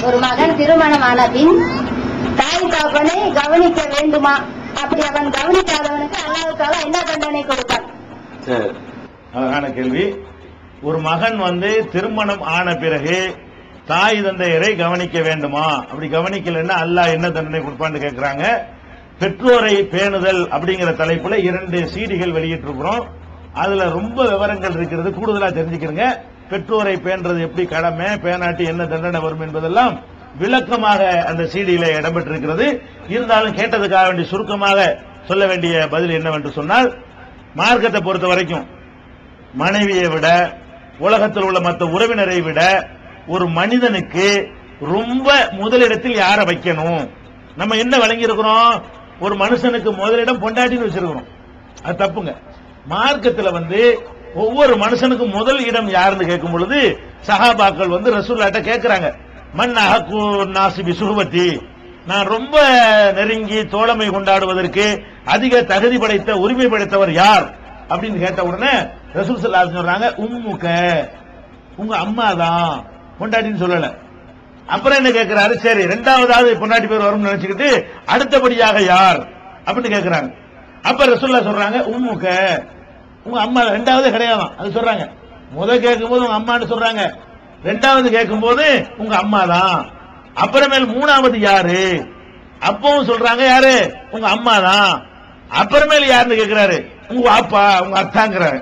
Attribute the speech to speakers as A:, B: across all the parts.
A: ஒரு மகன் திருமணமான பின் தாய் தகப்பனை கவனிக்க வேண்டுமா? அப்படி அவன் கவனிக்காதவனுக்கு அல்லாஹ் தஆலா என்ன தண்டனை கொடுப்பான்?
B: அழகான கேள்வி. ஒரு மகன் திருமணம் ஆன பிறகு தாய் தந்தையரை கவனிக்க வேண்டுமா? அப்படி கவனிக்கலன்னா அல்லாஹ் என்ன தண்டனை கொடுப்பான்னு கேட்கிறாங்க. பெற்றோரை பேணுதல் அப்படிங்கிற தலைப்புல 2 சீடிகள் வெளியிட்டிருக்கிறோம். அதுல ரொம்ப விவரங்கள் இருக்கிறது, கூடுதலா தெரிஞ்சுக்கிறங்க. பெற்றோரை பேணுறது எப்படி கடமை, பேணாட்டி என்ன தண்டனை வரும் என்பதெல்லாம் விளக்கமாக அந்த சீடியில இடம்பெற்றிருக்கிறது. இருந்தாலும் கேட்டதுக்காக வேண்டிய சுருக்கமாக சொல்ல வேண்டிய பதில் என்னவென்று சொன்னால், மார்க்கத்தை பொறுத்த வரைக்கும் மனைவியை விட உலகத்தில் உள்ள மற்ற உறவினரை விட ஒரு மனிதனுக்கு ரொம்ப முதலிடத்தில் யாரை வைக்கணும்? நம்ம என்ன வழங்கி இருக்கிறோம்? ஒரு மனுஷனுக்கு முதலிடம் பொண்டாட்டின்னு வச்சிருக்கிறோம். அது தப்புங்க. மார்க்கத்தில் ஒவ்வொரு மனுஷனுக்கும் முதல் இடம் யாருன்னு கேட்கும் பொழுது சஹாபாக்கள் ரசூலுல்லாஹ்ட்ட கேட்கிறாங்க, மன் அஹக்கு நாஸி பி சுஹபத்தி, நான் ரொம்ப நெருங்கி தோழமை கொண்டாடுவதற்கு அதிக தகுதி படைத்த உரிமை படைத்தவர் யார் அப்படின்னு கேட்ட உடனே ரசூல் ஸல்லல்லாஹு அலைஹி வஸல்லம் சொல்றாங்க, உம்முக, உங்க அம்மா தான், பொண்டாட்டின்னு சொல்லல. அப்புறம் என்ன கேட்கிறாரு, சரி இரண்டாவதாவது பொண்டாட்டி பேர் வரும்னு நினைச்சுக்கிட்டு அடுத்தபடியாக யார் அப்படின்னு கேட்கிறாங்க. அப்ப ரசூலுல்லாஹ் சொல்றாங்க, உம்முக, உங்க அம்மா. ரெண்டாவது கிடையாது அது சொல்றாங்க. முதல் கேட்கும் போது உங்க அம்மான்னு சொல்றாங்க, ரெண்டாவது கேட்கும் போது உங்க அம்மா தான். அப்புறமேல் மூணாவது யாரு? அப்பவும் சொல்றாங்க, யாரு? உங்க அம்மா தான். அப்புறமேல் யாருன்னு கேட்கிறாரு, உங்க அப்பா, உங்க அத்தாங்கிறாங்க.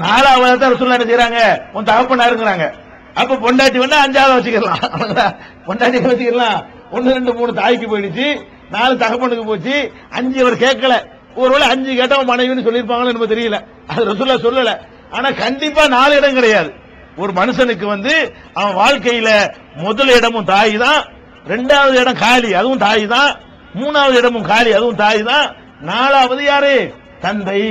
B: நாலாவது தான் ரசூலுல்லாஹ் என்ன செய்றாங்க, உன் தகப்பனாருங்கிறாங்க. அப்ப பொண்டாட்டி அஞ்சாவது வச்சுக்கலாம், பொண்டாட்டி வச்சுக்கலாம். 1 2 3 தாய்க்கு போயிடுச்சு, 4 தகப்பனுக்கு போச்சு, 5 அவர் கேட்கல. ஒருவேளை 5 கேட்டவன் மனைவின்னு சொல்லியிருப்பாங்களோ நம்ம தெரியல, அது ரசூலுல்லாஹ் சொல்லல. ஆனா கண்டிப்பா 4 இடம் கிடையாது. ஒரு மனுஷனுக்கு அவன் வாழ்க்கையில முதல் இடமும் தாய் தான், 2வது இடம் காலி, அதுவும் தாய் தான், 3வது இடமும் காலி, அதுவும் தாய் தான், 4வது யாரு? தந்தை.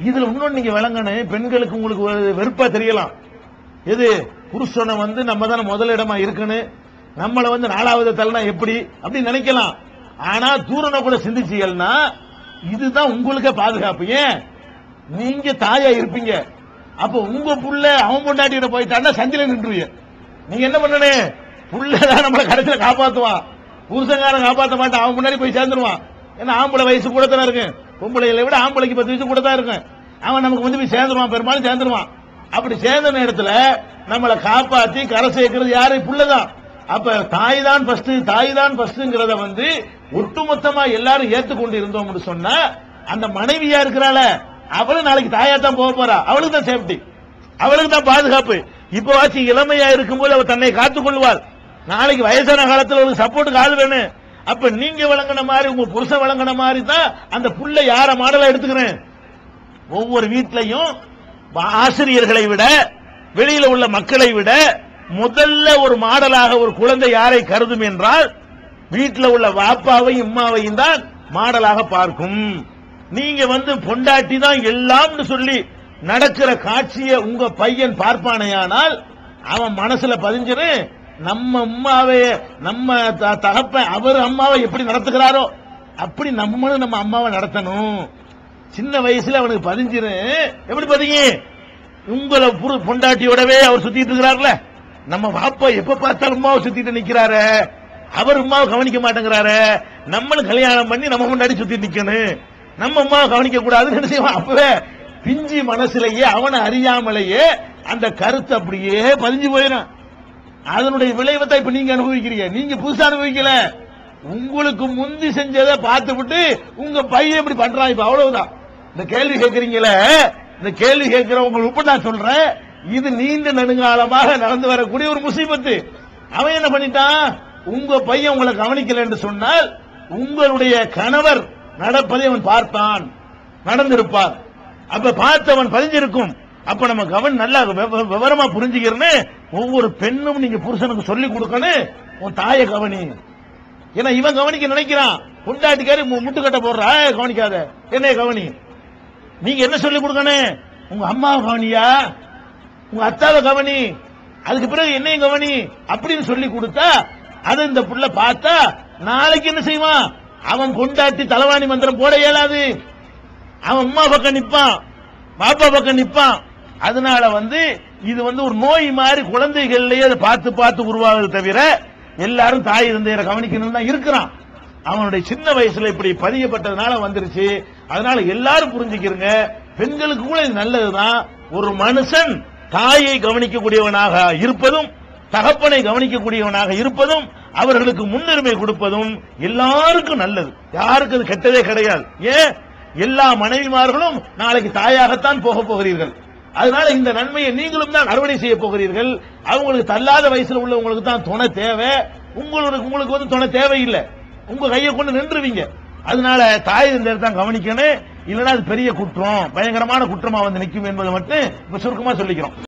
B: இதுல இன்னொன்னு நீங்க விளங்கணும். பெண்களுக்கு உங்களுக்கு வெறுப்பா தெரியலாம், எது புருஷனை நம்ம தானே முதல் இடமா இருக்கணும், நம்மள 4வது தள்ளனா எப்படி அப்படின்னு நினைக்கலாம். ஆனா தூரனை கூட சிந்திச்சீங்கன்னா இதுதான் உங்களுக்கு பாதுகாப்பு. ஏன்? நீங்க தாயா இருப்பீங்க. அப்ப உங்க புள்ள அவன் பொண்டாட்டியோட போயிட்டான்னா சந்தில நின்றுவீங்க. நீங்க என்ன பண்ணணும்? புள்ளதான் நம்மளை கடைசியில காப்பாத்துவான், புருஷங்காரன் காப்பாற்ற மாட்டான், அவன் முன்னாடி போய் சேர்ந்துருவான். ஏன்னா ஆம்பளை வயசு கூட தானே இருக்கு, பொம்பளைகளை விட ஆம்பளைக்கு 10 வயசு கூட தான் இருக்கு. அவன் நமக்கு போய் சேர்ந்துருவான், பெரும்பாலும் சேர்ந்துருவான். அப்படி சேர்ந்த நேரத்தில் நம்மளை காப்பாத்தி கரை சேர்க்கிறது யாரு? புள்ளதான். அப்ப தாய் தான் ஃபர்ஸ்ட், தாய் தான் ஃபர்ஸ்ட்ங்கிறத ஒட்டுமொத்தமா எல்லாரும் ஏத்துக்கொண்டு இருந்தோம்னு சொன்னா அந்த மனைவியா இருக்கிறாள அவளும் நாளைக்கு தாயா தான் போக போறா, அவளுக்கு தான் சேஃப்டி, அவளுக்கு தான் பாதுகாப்பு. இப்போ ஆச்சு இளமையா இருக்கும்போது அவள் தன்னை காத்துக் கொள்வாள். நாளைக்கு வயசான காலத்தில் ஒரு சப்போர்ட்டுக்கு ஆள் வேணும். அப்ப நீங்க வழங்கின மாதிரி உங்க புருஷன் வழங்கின மாதிரி தான் அந்த புள்ள யார மாடலா எடுத்துக்கிறேன். ஒவ்வொரு வீட்லையும் ஆசிரியர்களை விட வெளியில உள்ள மக்களை விட முதல்ல ஒரு மாடலாக ஒரு குழந்தை யாரை கருதும் என்றால் வீட்டில் உள்ள வாப்பாவையும் அம்மாவையும் தான் மாடலாக பார்க்கும். நீங்க பொண்டாட்டி தான் எல்லாம் சொல்லி நடக்கிற காட்சியை உங்க பையன் பார்ப்பானையானால் அவன் மனசுல பதிஞ்சிரு, நம்ம அம்மாவை நம்ம தகப்பன் அவர் அம்மாவை எப்படி நடத்துகிறாரோ அப்படி நம்மளும் நம்ம அம்மாவை நடத்தணும். சின்ன வயசுல அவனுக்கு பதிஞ்சிரு. எப்படி பதிங்க? உங்களை பொண்டாட்டியோடவே அவர் சுத்திட்டு இருக்கிறார்ல, நம்ம பாப்பா எப்ப பார்த்தாலும் அம்மாவை சுத்திட்டு நிக்கிறாரு, அவர் அம்மாவை கவனிக்க மாட்டேங்கிறாரு, நம்மளும் கல்யாணம் பண்ணி நம்ம முன்னாடி சுத்தி நிக்கணும், நம்ம அம்மாவை கவனிக்க கூடாதுன்னு செய்வான். அப்பவே பிஞ்சி மனசுலயே அவனை அறியாமலேயே அந்த கருத்து அப்படியே பதிஞ்சு போயிடும். அதனுடைய விளைவை தான் இப்ப நீங்க அனுபவிக்கிறீங்க. நீங்க புதுசா அனுபவிக்கல, உங்களுக்கு முந்தி செஞ்சதை பார்த்து விட்டு உங்க பையன் இப்படி பண்றான். இப்ப அவ்வளவுதான். இந்த கேள்வி கேட்கறீங்களே, இந்த கேள்வி கேட்கிறவங்க நான் சொல்றேன், இது நீண்ட நெடுங்காலமாக நடந்து வரக்கூடிய ஒரு முசீபத்து. அவன் என்ன பண்ணிட்டான்? உங்க பையன் உங்களை கவனிக்கல என்று சொன்னால் உங்களுடைய கணவர் நடப்பதை அவன் பார்த்தான், நடந்திருப்பார். அப்ப பார்த்தவன் பதிஞ்சிருக்கும். அப்ப நம்ம நல்லா விவரமா புரிஞ்சுக்கிறேன்னு ஒவ்வொரு பெண்ணும் நீங்க புருஷனுக்கு சொல்லி கொடுக்கணும், உன் தாயை கவனி. ஏன்னா இவன் கவனிக்க நினைக்கிறான், பொண்டாட்டிக்காரி முட்டுக்கட்ட போடுற, கவனிக்காத, என்னைய கவனி. நீங்க என்ன சொல்லி கொடுக்கணும்? உங்க அம்மாவை கவனியா, உங்க அத்தாவை கவனி, அதுக்கு பிறகு என்னையும் கவனி அப்படின்னு சொல்லி கொடுத்தா அதை இந்த புள்ள பார்த்தா நாளைக்கு என்ன செய்வான்? அவன் பொண்டாட்டி தலைவாணி மந்திரம் போட இயலாது, அவன் அம்மா பக்கம் நிப்பான், பாப்பா பக்கம் நிப்பான். அதனால இது ஒரு நோய் மாதிரி குழந்தைகள்லயே அதை பார்த்து பார்த்து உருவாகுது தவிர எல்லாரும் தாய் தந்தையரை கவனிக்கணும் தான் இருக்கிறான். அவனுடைய சின்ன வயசுல இப்படி பதியப்பட்டதுனால வந்துருச்சு. அதனால எல்லாரும் புரிஞ்சுக்கிறங்க, பெண்களுக்கு கூட இது நல்லதுதான். ஒரு மனுஷன் தாயை கவனிக்கக்கூடியவனாக இருப்பதும் தகப்பனை கவனிக்கக்கூடியவனாக இருப்பதும் அவர்களுக்கு முன்னுரிமை கொடுப்பதும் எல்லாருக்கும் நல்லது. யாருக்கு அது கெட்டதே கிடையாது. ஏன், எல்லா மனைவிமார்களும் நாளைக்கு தாயாகத்தான் போக போகிறீர்கள். அதனால இந்த நன்மையை நீங்களும் தான் அறுவடை செய்ய போகிறீர்கள். அவங்களுக்கு தள்ளாத வயசுல உள்ளவங்களுக்கு தான் துணை தேவை. உங்களுக்கு வந்து துணை தேவையில்லை. உங்க கையை கொண்டு நின்றுவீங்க. அதனால தாய் தந்தையரை தான் கவனிக்கணும். இல்லைன்னா அது பெரிய குற்றம், பயங்கரமான குற்றமா வந்து நிற்கும் என்பதை மட்டும் இப்ப சுருக்கமா சொல்லிக்கிறோம்.